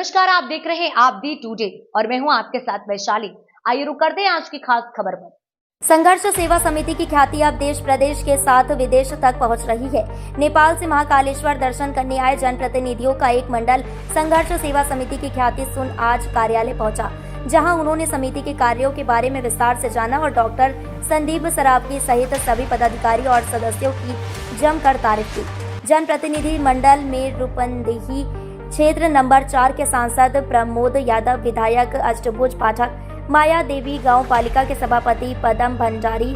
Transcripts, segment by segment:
नमस्कार, आप देख रहे हैं आप दी टुडे और मैं हूं आपके साथ वैशाली। आइए रुक करते हैं आज की खास खबर पर। संघर्ष सेवा समिति की ख्याति अब देश प्रदेश के साथ विदेश तक पहुंच रही है। नेपाल से महाकालेश्वर दर्शन करने आए जनप्रतिनिधियों का एक मंडल संघर्ष सेवा समिति की ख्याति सुन आज कार्यालय पहुंचा, जहां उन्होंने समिति के कार्यों के बारे में विस्तार से जाना और डॉक्टर संदीप सरावगी सहित सभी पदाधिकारी और सदस्यों की जमकर तारीफ की। जनप्रतिनिधि मंडल में रूपंदेही क्षेत्र नंबर 4 के सांसद प्रमोद यादव, विधायक अष्टभुज पाठक, माया देवी गांव पालिका के सभापति पदम भंडारी,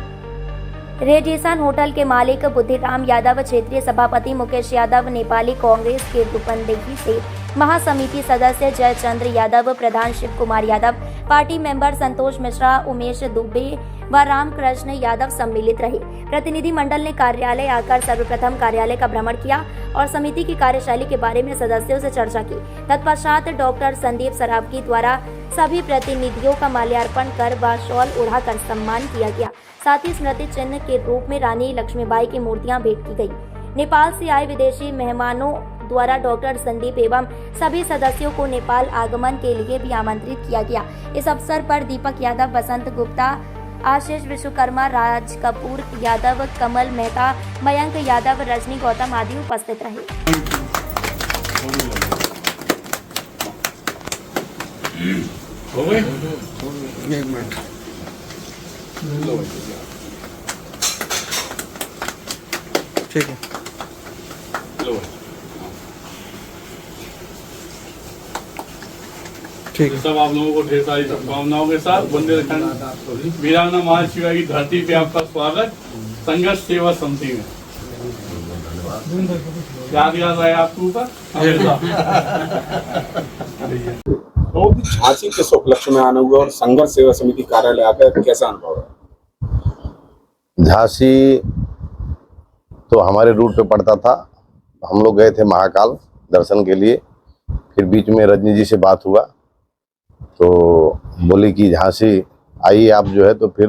रेडिसन होटल के मालिक बुद्धिराम यादव, क्षेत्रीय सभापति मुकेश यादव, नेपाली कांग्रेस के रूपंदेही से महासमिति सदस्य जयचंद्र यादव, प्रधान शिव कुमार यादव, पार्टी मेंबर संतोष मिश्रा, उमेश दुबे व रामकृष्ण यादव सम्मिलित रहे। प्रतिनिधि मंडल ने कार्यालय आकर सर्वप्रथम कार्यालय का भ्रमण किया और समिति की कार्यशैली के बारे में सदस्यों से चर्चा की। तत्पश्चात डॉक्टर संदीप सरावगी द्वारा सभी प्रतिनिधियों का माल्यार्पण कर व शॉल उड़ाकर सम्मान किया गया। साथ ही स्मृति चिन्ह के रूप में रानी लक्ष्मीबाई की मूर्तियां भेंट की गई। नेपाल से आए विदेशी मेहमानों द्वारा डॉक्टर संदीप एवं सभी सदस्यों को नेपाल आगमन के लिए भी आमंत्रित किया गया। इस अवसर पर दीपक यादव, बसंत गुप्ता, आशीष विश्वकर्मा, राज कपूर यादव, कमल मेहता, मयंक यादव, रजनी गौतम आदि उपस्थित रहे। ठीक है। ठीक है। सब आप लोगों को ढेर सारी शुभकामनाओं के साथ बुंदेलखंड वीरांगना महाशिवा की धरती पे आपका स्वागत संघर्ष सेवा समिति में। याद रहे आपके ऊपर। तो झांसी के उपलक्ष्य में आने हुए और संघर्ष सेवा समिति कार्यालय आकर कैसा अनुभव है? झांसी तो हमारे रूट पे पड़ता था। हम लोग गए थे महाकाल दर्शन के लिए, फिर बीच में रजनी जी से बात हुआ तो बोली कि झांसी आइए आप जो है, तो फिर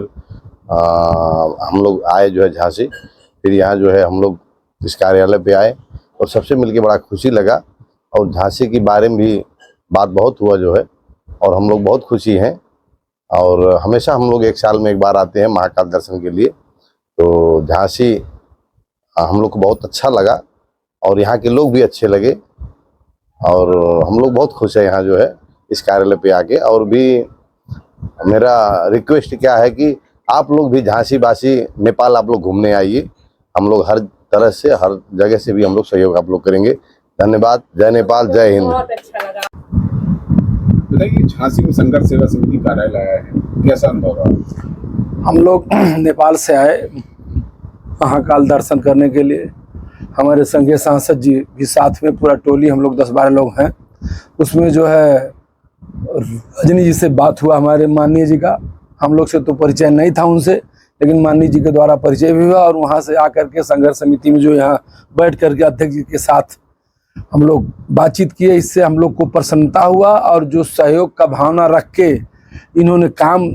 हम लोग आए जो है झांसी। फिर यहाँ जो है हम लोग इस कार्यालय पे आए और सबसे मिलके बड़ा खुशी लगा और झांसी के बारे में भी बात बहुत हुआ जो है, और हम लोग बहुत खुशी हैं। और हमेशा हम लोग एक साल में एक बार आते हैं महाकाल दर्शन के लिए। तो झांसी हम लोग को बहुत अच्छा लगा और यहाँ के लोग भी अच्छे लगे और हम लोग बहुत खुश हैं यहाँ जो है इस कार्यालय पे आके। और भी मेरा रिक्वेस्ट क्या है कि आप लोग भी झांसी बासी नेपाल आप लोग घूमने आइए। हम लोग हर तरह से हर जगह से भी हम लोग सहयोग आप लोग करेंगे। धन्यवाद। जय नेपाल, जय हिंद। बताइए, झांसी में संघर्ष सेवा समिति कार्यालय आया है, कैसा अनुभव रहा? हम लोग नेपाल से आए महाकाल दर्शन करने के लिए। हमारे संघीय सांसद जी भी साथ में, पूरा टोली हम लोग 10-12 लोग हैं। उसमें जो है रजनी जी से बात हुआ, हमारे माननीय जी का। हम लोग से तो परिचय नहीं था उनसे, लेकिन माननीय जी के द्वारा परिचय भी हुआ और वहाँ से आकर के संघर्ष समिति में जो यहाँ बैठ करके अध्यक्ष जी के साथ हम लोग बातचीत किए। इससे हम लोग को प्रसन्नता हुआ और जो सहयोग का भावना रख के इन्होंने काम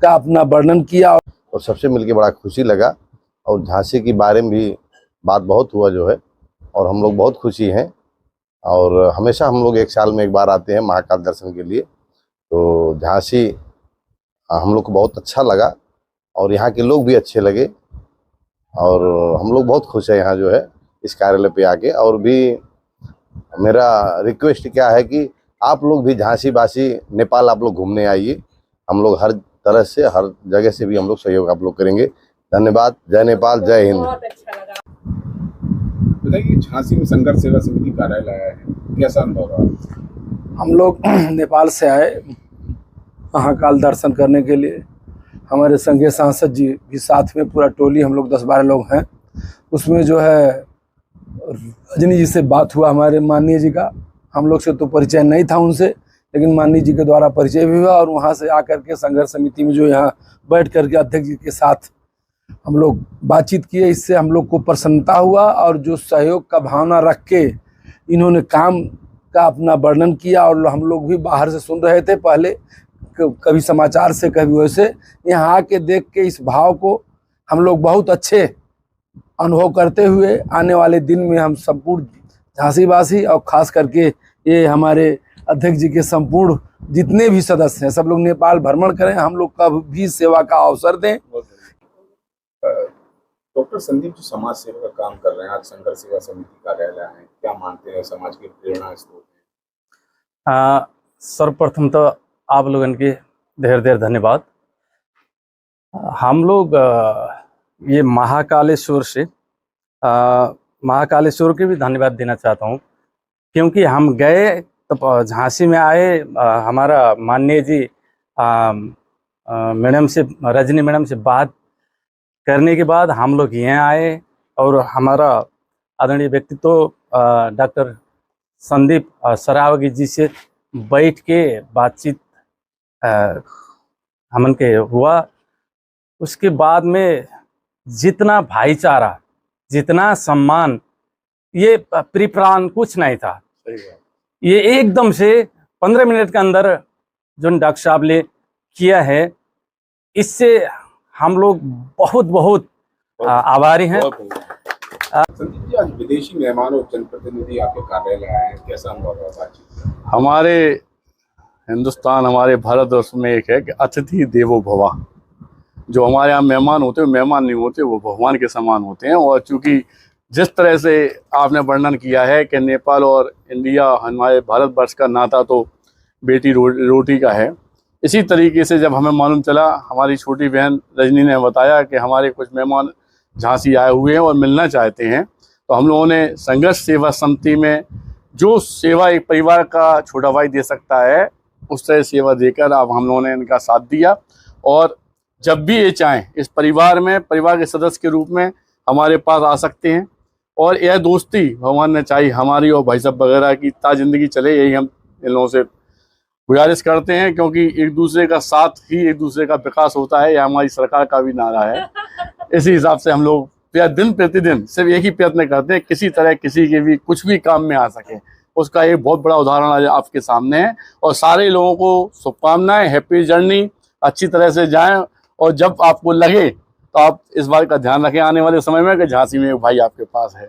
का अपना वर्णन किया और सबसे मिलके बड़ा खुशी लगा। और झांसी के बारे में भी बात बहुत हुआ जो है, और हम लोग बहुत खुशी हैं। और हमेशा हम लोग एक साल में एक बार आते हैं महाकाल दर्शन के लिए। तो झांसी हम लोग को बहुत अच्छा लगा और यहाँ के लोग भी अच्छे लगे और हम लोग बहुत खुश हैं यहाँ जो है इस कार्यालय पे आके। और भी मेरा रिक्वेस्ट क्या है कि आप लोग भी झांसी बासी नेपाल आप लोग घूमने आइए। हम लोग हर तरह से हर जगह से भी हम लोग सहयोग आप लोग करेंगे। धन्यवाद। जय नेपाल, जय हिंद। बताइए, झांसी में संघर्ष सेवा समिति कार्यालय आया है, कैसा अनुभव रहा? हम लोग नेपाल से आए महाकाल दर्शन करने के लिए। हमारे संघीय सांसद जी भी साथ में, पूरा टोली हम लोग 10-12 लोग हैं। उसमें जो है रजनी जी से बात हुआ, हमारे माननीय जी का। हम लोग से तो परिचय नहीं था उनसे, लेकिन माननीय जी के द्वारा परिचय भी हुआ और वहाँ से आकर के संघर्ष समिति में जो यहाँ बैठ करके अध्यक्ष जी के साथ हम लोग बातचीत किए। इससे हम लोग को प्रसन्नता हुआ और जो सहयोग का भावना रख के इन्होंने काम का अपना वर्णन किया। और हम लोग भी बाहर से सुन रहे थे पहले, कभी समाचार से कभी वैसे, यहाँ आके देख के इस भाव को हम लोग बहुत अच्छे अनुभव करते हुए आने वाले दिन में हम संपूर्ण झांसीवासी और ख़ास करके ये हमारे अध्यक्ष जी के संपूर्ण जितने भी सदस्य हैं सब लोग नेपाल भ्रमण करें, हम लोग का भी सेवा का अवसर दें। डॉक्टर संदीप जी समाज सेवा का काम कर रहे हैं, आज संघर्ष सेवा समिति कार्यालय है, क्या मानते हैं समाज के प्रेरणा स्रोत है? सर्वप्रथम तो आप लोगन के ढेर ढेर धन्यवाद। हम लोग ये महाकालेश्वर से महाकालेश्वर के भी धन्यवाद देना चाहता हूँ, क्योंकि हम गए तो झांसी में आए, हमारा माननीय जी मैडम से, रजनी मैडम से बात करने के बाद हम लोग यहाँ आए और हमारा आदरणीय व्यक्तित्व डॉक्टर संदीप सरावगी जी से बैठ के बातचीत हमन के हुआ। उसके बाद में जितना भाईचारा, जितना सम्मान, ये प्री-प्लान कुछ नहीं था। ये एकदम से 15 मिनट के अंदर जो डॉक्टर साहब ने किया है, इससे हम लोग बहुत बहुत आभारी हैं। संदीप जी, आज विदेशी मेहमान और जनप्रतिनिधि आपके कार्यालय आए हैं, कैसा अनुभव रहा बातचीत? हमारे हिंदुस्तान, हमारे भारतवर्ष में एक है कि अतिथि देवो भव। जो हमारे यहाँ मेहमान होते हैं, मेहमान नहीं होते, वो भगवान के समान होते हैं। और चूंकि जिस तरह से आपने वर्णन किया है कि नेपाल और इंडिया, हमारे भारतवर्ष का नाता तो बेटी रोटी का है, इसी तरीके से जब हमें मालूम चला, हमारी छोटी बहन रजनी ने बताया कि हमारे कुछ मेहमान झांसी आए हुए हैं और मिलना चाहते हैं, तो हम लोगों ने संघर्ष सेवा समिति में जो सेवा एक परिवार का छोटा भाई दे सकता है, उस तरह सेवा देकर अब हम लोगों ने इनका साथ दिया। और जब भी ये चाहें, इस परिवार में परिवार के सदस्य के रूप में हमारे पास आ सकते हैं। और यह दोस्ती भगवान ने चाही हमारी और भाई साहब वगैरह की ता जिंदगी चले, यही हम इन लोगों से गुजारिश करते हैं, क्योंकि एक दूसरे का साथ ही एक दूसरे का विकास होता है, यह हमारी सरकार का भी नारा है। इसी हिसाब से हम लोग दिन प्रतिदिन सिर्फ एक ही प्रयत्न करते हैं, किसी तरह किसी के भी कुछ भी काम में आ सके। उसका एक बहुत बड़ा उदाहरण आज आपके सामने है। और सारे लोगों को शुभकामनाएं, हैप्पी जर्नी, अच्छी तरह से जाएं। और जब आपको लगे तो आप इस बात का ध्यान रखें आने वाले समय में कि झांसी में एक भाई आपके पास है।